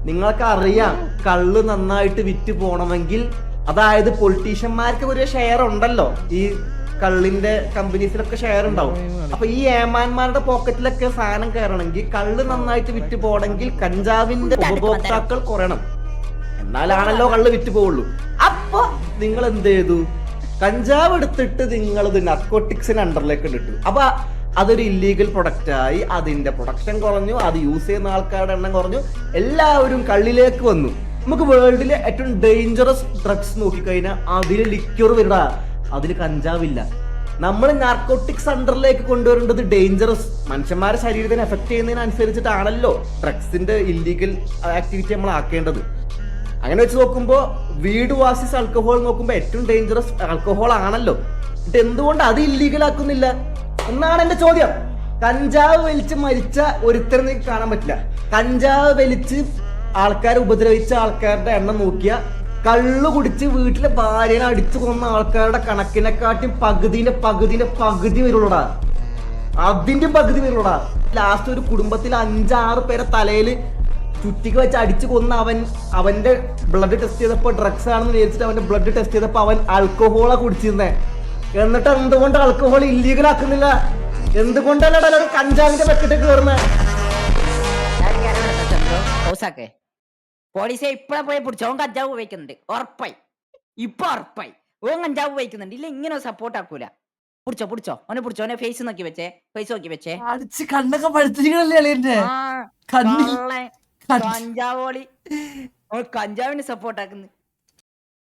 നിങ്ങൾക്ക് അറിയാം കള്ള് നന്നായിട്ട് വിറ്റ് പോണമെങ്കിൽ, അതായത് പൊളിറ്റീഷ്യന്മാർക്ക് ഒരു ഷെയർ ഉണ്ടല്ലോ, ഈ കള്ളിന്റെ കമ്പനീസിലൊക്കെ ഷെയർ ഉണ്ടാവും. അപ്പൊ ഈ ഏമാന്മാരുടെ പോക്കറ്റിലൊക്കെ സാധനം കയറണമെങ്കിൽ, കള്ള് നന്നായിട്ട് വിറ്റ് പോകണമെങ്കിൽ കഞ്ചാവിന്റെ ഉപഭോക്താക്കൾ കുറയണം, എന്നാലാണല്ലോ കള്ള് വിറ്റ് പോവുള്ളൂ. അപ്പൊ നിങ്ങൾ എന്ത് ചെയ്തു? കഞ്ചാവ് എടുത്തിട്ട് നിങ്ങളത് നർക്കോട്ടിക്സിന് അണ്ടറിലേക്ക് ഇട്ടു. അപ്പൊ അതൊരു ഇല്ലീഗൽ പ്രൊഡക്റ്റ് ആയി, അതിന്റെ പ്രൊഡക്ഷൻ കുറഞ്ഞു, അത് യൂസ് ചെയ്യുന്ന ആൾക്കാരുടെ എണ്ണം കുറഞ്ഞു, എല്ലാവരും കള്ളിലേക്ക് വന്നു. നമുക്ക് വേൾഡിലെ ഏറ്റവും ഡേഞ്ചറസ് ഡ്രഗ്സ് നോക്കിക്കഴിഞ്ഞാൽ അതിൽ ലിക്വർ വരിക, അതിൽ കഞ്ചാവില്ല. നമ്മൾ നാർക്കോട്ടിക്സ് അണ്ടറിലേക്ക് കൊണ്ടുവരേണ്ടത് ഡേഞ്ചറസ്, മനുഷ്യന്മാരുടെ ശരീരത്തിനെ എഫക്ട് ചെയ്യുന്നതിനനുസരിച്ചിട്ടാണല്ലോ ഡ്രഗ്സിന്റെ ഇല്ലീഗൽ ആക്ടിവിറ്റി നമ്മൾ ആക്കേണ്ടത്. അങ്ങനെ വെച്ച് നോക്കുമ്പോൾ വീട് വാസിസ് ആൽക്കഹോൾ നോക്കുമ്പോൾ ഏറ്റവും ഡേഞ്ചറസ് ആൽക്കഹോൾ ആണല്ലോ. എന്നിട്ട് എന്തുകൊണ്ട് അത് ഇല്ലീഗൽ ആക്കുന്നില്ല എന്നാണ് എന്റെ ചോദ്യം. കഞ്ചാവ് വലിച്ച് മരിച്ച ഒരുത്തരെ കാണാൻ പറ്റില്ല. കഞ്ചാവ് വലിച്ച് ആൾക്കാരെ ഉപദ്രവിച്ച ആൾക്കാരുടെ എണ്ണം നോക്കിയ, കള്ളു കുടിച്ച് വീട്ടിലെ ഭാര്യനെ അടിച്ചു കൊന്ന ആൾക്കാരുടെ കണക്കിനെക്കാട്ടും പകുതി വരുള്ളൂടാ. അതിന്റെ പകുതി വരുള്ളൂടാ. ലാസ്റ്റ് ഒരു കുടുംബത്തിൽ 5-6 പേരെ തലയിൽ ചുറ്റിക്ക് വെച്ച് അടിച്ചു കൊന്ന അവന്റെ ബ്ലഡ് ടെസ്റ്റ് ചെയ്തപ്പോ ഡ്രഗ്സ് ആണെന്ന് വിചാരിച്ചിട്ട് അവന്റെ ബ്ലഡ് ടെസ്റ്റ് ചെയ്തപ്പോ അവൻ ആൽക്കഹോളാ കുടിച്ചിരുന്നേ. എന്നിട്ട് എന്തുകൊണ്ട് ആൽക്കഹോൾ ഇല്ലീഗൽ ആക്കുന്നില്ല? എന്തുകൊണ്ടല്ല കഞ്ചാവിന്റെ പക്കറ്റ് കയറുന്നത്? പോലീസെ ഇപ്പഴെ പോയി പിടിച്ചോ, ഓൻ കഞ്ചാവ് ഉപയോഗിക്കുന്നുണ്ട് ഉറപ്പായി. ഉറപ്പായി ഓൻ കഞ്ചാവ് ഉപയോഗിക്കുന്നുണ്ട്. ഇല്ല ഇങ്ങനെ സപ്പോർട്ട് ആക്കൂല. പിടിച്ചോ ഓനെ പിടിച്ചോ, ഓനെ ഫേസ് നോക്കി വെച്ചേ അടിച്ച് കണ്ണൊക്കെ പഴുത്തിരിക്കണല്ലേ കഞ്ചാവോളി കഞ്ചാവിന് സപ്പോർട്ട് ആക്കുന്നു.